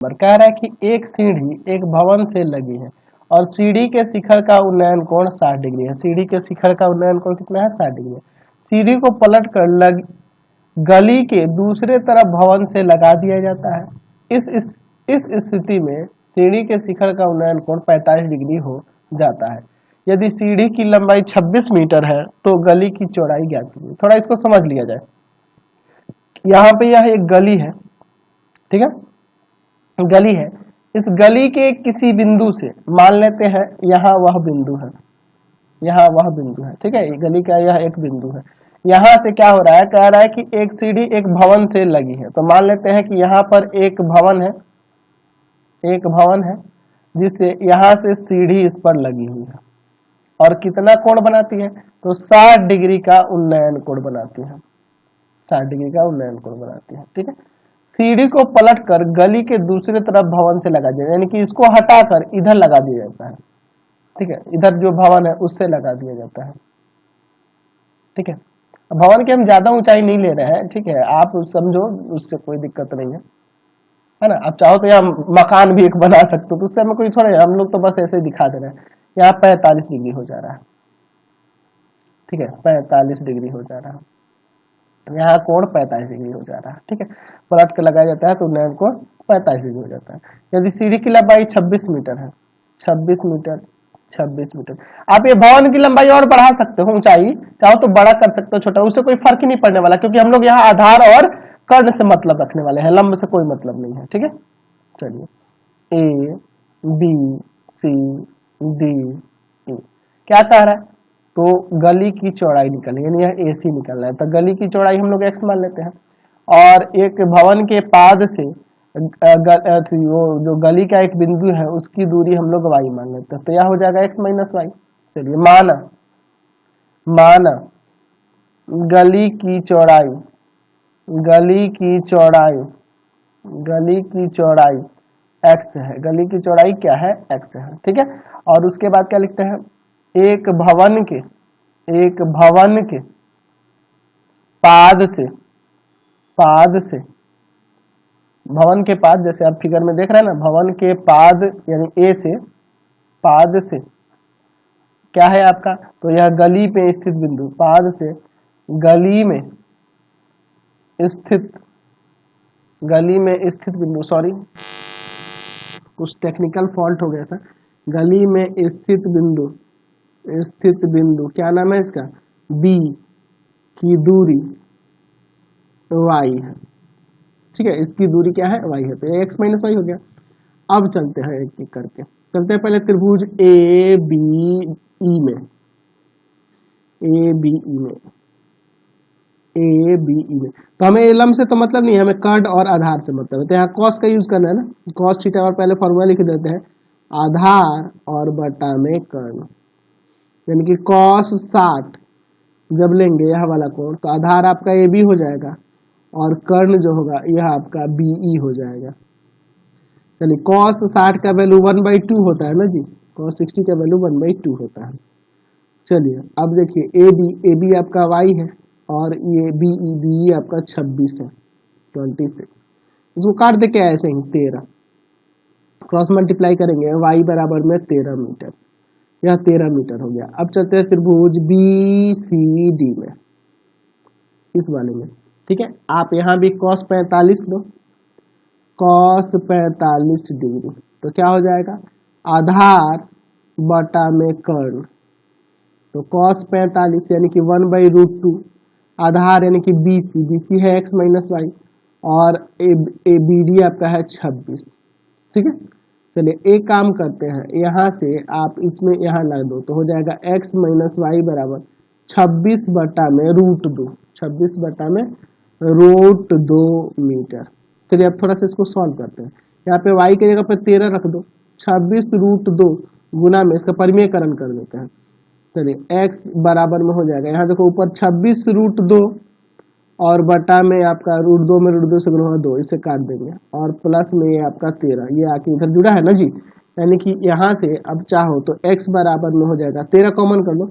कह रहा है कि एक सीढ़ी एक भवन से लगी है और सीढ़ी के शिखर का उन्नयन कोण 60 डिग्री है। सीढ़ी के शिखर का उन्नयन कोण कितना है? 60 डिग्री है। सीढ़ी को पलट कर गली के दूसरे तरफ भवन से लगा दिया जाता है। इस स्थिति में सीढ़ी के शिखर का उन्नयन कोण 45 डिग्री हो जाता है। यदि सीढ़ी की लंबाई 26 मीटर है तो गली की चौड़ाई ज्ञात कीजिए। थोड़ा इसको समझ लिया जाए। यहाँ पे यह एक गली है, ठीक है, गली है। इस गली के किसी बिंदु से मान लेते हैं यहाँ वह बिंदु है, यहाँ वह बिंदु है, ठीक है, गली का यह एक बिंदु है। यहाँ से क्या हो रहा है? कह रहा है कि एक सीढ़ी एक भवन से लगी है, तो मान लेते हैं कि यहाँ पर एक भवन है, एक भवन है जिससे यहाँ से सीढ़ी इस पर लगी हुई है और कितना कोण बनाती है? तो 60 डिग्री का उन्नयन कोण बनाती है, 60 डिग्री का उन्नयन कोण बनाती है, ठीक है। सीढ़ी को पलटकर गली के दूसरे तरफ भवन से लगा दिया, यानी कि इसको हटाकर इधर लगा दिया जाता है, ठीक है, इधर जो भवन है उससे लगा दिया जाता है, ठीक है। भवन की हम ज्यादा ऊंचाई नहीं ले रहे हैं, ठीक है, आप समझो, उससे कोई दिक्कत नहीं है ना। आप चाहो तो यहाँ मकान भी एक बना सकते हो, तो उससे हमें कोई थोड़ा, हम लोग तो बस ऐसे ही दिखा दे रहे हैं। यहाँ 45 डिग्री हो जा रहा है, ठीक है, 45 डिग्री हो जा रहा है, यहाँ कोण 45 डिग्री हो जा रहा है, ठीक है। पलट के लगाया जाता है तो उन्नयन कोण 45 डिग्री हो जाता है। यदि सीढ़ी की लंबाई 26 मीटर है, 26 मीटर, 26 मीटर, आप ये भवन की लंबाई और बढ़ा सकते हो, ऊंचाई चाहो तो बड़ा कर सकते हो, छोटा, उससे कोई फर्क ही नहीं पड़ने वाला, क्योंकि हम लोग यहाँ आधार और कर्ण से मतलब रखने वाले हैं, लंब से कोई मतलब नहीं है, ठीक है। चलिए, A B C D E क्या कह रहा है? तो गली की चौड़ाई निकलनी, यानी यह AC निकलना है, तो गली की चौड़ाई हम लोग x मान लेते हैं और एक भवन के पाद से वो जो गली का एक बिंदु है उसकी दूरी हम लोग y मान लेते हैं, तो यह हो जाएगा x माइनस वाई। चलिए, माना गली की चौड़ाई, गली की चौड़ाई, गली की चौड़ाई x है, गली की चौड़ाई क्या है? x है, ठीक है। और उसके बाद क्या लिखते हैं? एक भवन के पाद से, भवन के पाद, जैसे आप फिगर में देख रहे हैं ना, भवन के पाद यानी A से, पाद से क्या है आपका? तो यह गली पे स्थित बिंदु, पाद से गली में स्थित बिंदु, सॉरी कुछ टेक्निकल फॉल्ट हो गया था। गली में स्थित बिंदु क्या नाम है इसका? B की दूरी y है, ठीक है, इसकी दूरी क्या है? y है, तो x माइनस वाई हो गया। अब चलते हैं एक एक करके, चलते हैं पहले त्रिभुज ABE में, तो हमें लंब से तो मतलब नहीं है, हमें कर्ण और आधार से मतलब है, तो यहाँ कॉस का यूज करना है ना, कॉस थीटा, और पहले फॉर्मूला लिख देते हैं, आधार और बटा में कर्ण, यानी कि कॉस 60 जब लेंगे यह वाला कोण, तो आधार आपका AB हो जाएगा और कर्ण जो होगा यह आपका BE हो जाएगा। चलिए, कॉस 60 का वैल्यू 1/2 होता है ना जी, कॉस 60 का वैल्यू 1/2 होता है। चलिए, अब देखिए AB आपका y है और ये BE आपका 26 है, 26, इसको काट दे क्या ऐसे ही 13, क्रॉस मल्टीप्लाई करेंगे y बराबर में 13 मीटर, यह 13 मीटर हो गया। अब चलते हैं त्रिभुज BCD में, इस वाले में, ठीक है। आप यहाँ भी cos 45 लो, cos 45 डिग्री, तो क्या हो जाएगा? आधार बटा में कर्ण, तो cos 45 यानी कि 1/√2, आधार यानी कि BC है x माइनस वाई और BD आपका है 26, ठीक है। चलिए, एक काम करते हैं, यहाँ से आप इसमें यहाँ ला दो, तो हो जाएगा x माइनस वाई बराबर 26 बटा में √2, 26 बटा में √2 मीटर। चलिए, अब थोड़ा सा इसको सॉल्व करते हैं। यहाँ पे y की जगह पे 13 रख दो, 26 √2 गुना में इसका परिमेयकरण कर देते हैं। चलिए, x बराबर में हो जाएगा, यहाँ देखो ऊपर 26 √2 और बटा में आपका √2 में √2 से गुणा 2, इसे काट देंगे और प्लस में ये आपका 13, ये आके इधर जुड़ा है ना जी, यानी कि यहाँ से अब चाहो तो x बराबर में हो जाएगा 13 कॉमन कर लो,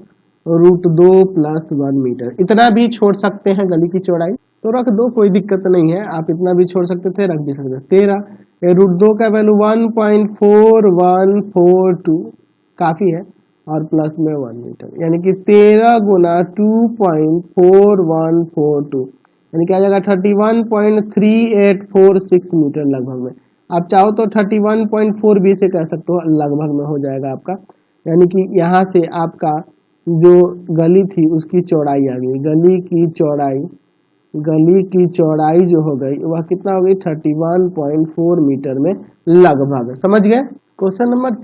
√2 + 1 मीटर, इतना भी छोड़ सकते हैं गली की चौड़ाई। तो रख दो, कोई दिक्कत नहीं है, आप इतना भी छोड़ सकते थे, रख भी सकते थे। 13 √2 का वैल्यू 1.4142 काफी है, और प्लस में 1 मीटर, यानी कि 13 गुना 2.4142, यानी कि आ जाएगा 31.3846 मीटर लगभग में। आप चाहो तो 31.4 भी से कह सकते हो, लगभग में हो जाएगा आपका। यानी कि यहाँ से आपका जो गली थी उसकी चौड़ाई आ गई, गली की चौड़ाई जो हो गई वह कितना हो गई, 31.4 मीटर में लगभग। समझ गए? Question number